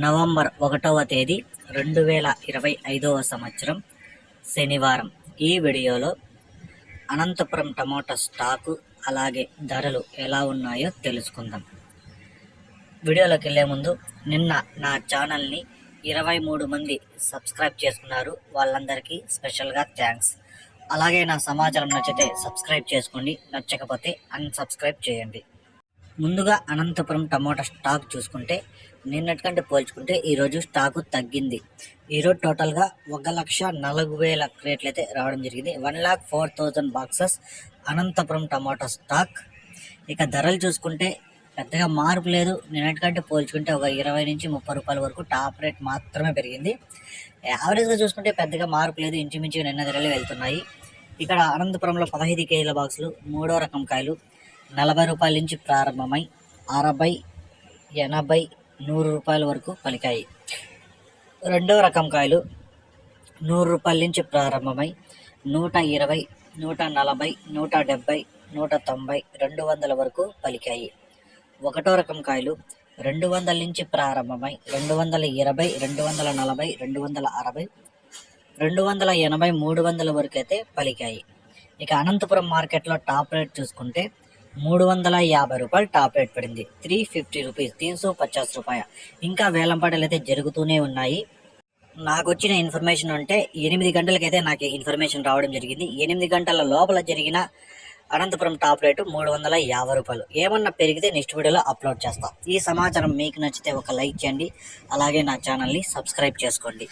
November 1వ తేదీ 2025వ సంవత్సరం శనివారం. ఈ వీడియోలో అనంతపురం టమోటా స్టాకు అలాగే ధరలు ఎలా ఉన్నాయో తెలుసుకుందాం. వీడియోలోకి వెళ్ళే ముందు నిన్న నా ఛానల్ని 23 మంది సబ్స్క్రైబ్ చేసుకున్నారు. వాళ్ళందరికీ స్పెషల్గా థ్యాంక్స్. అలాగే నా సమాచారం నచ్చితే సబ్స్క్రైబ్ చేసుకోండి, నచ్చకపోతే అన్సబ్స్క్రైబ్ చేయండి. ముందుగా అనంతపురం టమోటా స్టాక్ చూసుకుంటే నిన్నటికంటే పోల్చుకుంటే ఈరోజు స్టాకు తగ్గింది. ఈరోజు టోటల్గా 1,04,000 క్రేట్లు అయితే రావడం జరిగింది. 1,04,000 బాక్సెస్ అనంతపురం టమోటా స్టాక్. ఇక ధరలు చూసుకుంటే పెద్దగా మార్పు లేదు. నిన్నటికంటే పోల్చుకుంటే ఒక 20 నుంచి 30 రూపాయల వరకు టాప్ రేట్ మాత్రమే పెరిగింది. యావరేజ్గా చూసుకుంటే పెద్దగా మార్పు లేదు, ఇంచుమించుగా నిన్న ధరలు వెళ్తున్నాయి. ఇక్కడ అనంతపురంలో 15 కేజీల బాక్సులు మూడో రకం కాయలు 40 రూపాయల నుంచి ప్రారంభమై 60, 80, 100 రూపాయల వరకు పలికాయి. రెండవ రకం కాయలు 100 రూపాయల నుంచి ప్రారంభమై 120, 140, 170, 190, 200 వరకు పలికాయి. ఒకటో రకం కాయలు 200 నుంచి ప్రారంభమై 220, 240, 260, 280, 300 వరకు అయితే పలికాయి. ఇక అనంతపురం మార్కెట్లో టాప్ రేట్ చూసుకుంటే 350 రూపాయలు టాప్ రేట్ పడింది. 350 రూపీస్, 350 రూపాయ. ఇంకా వేలంపాటలు అయితే జరుగుతూనే ఉన్నాయి. నాకు వచ్చిన ఇన్ఫర్మేషన్ అంటే 8 గంటలకైతే నాకు ఇన్ఫర్మేషన్ రావడం జరిగింది. 8 గంటల లోపల జరిగిన అనంతపురం టాప్ రేటు 350 రూపాయలు. ఏమన్నా పెరిగితే నెక్స్ట్ వీడియోలో అప్లోడ్ చేస్తాం. ఈ సమాచారం మీకు నచ్చితే ఒక లైక్ చేయండి, అలాగే నా ఛానల్ని సబ్స్క్రైబ్ చేసుకోండి.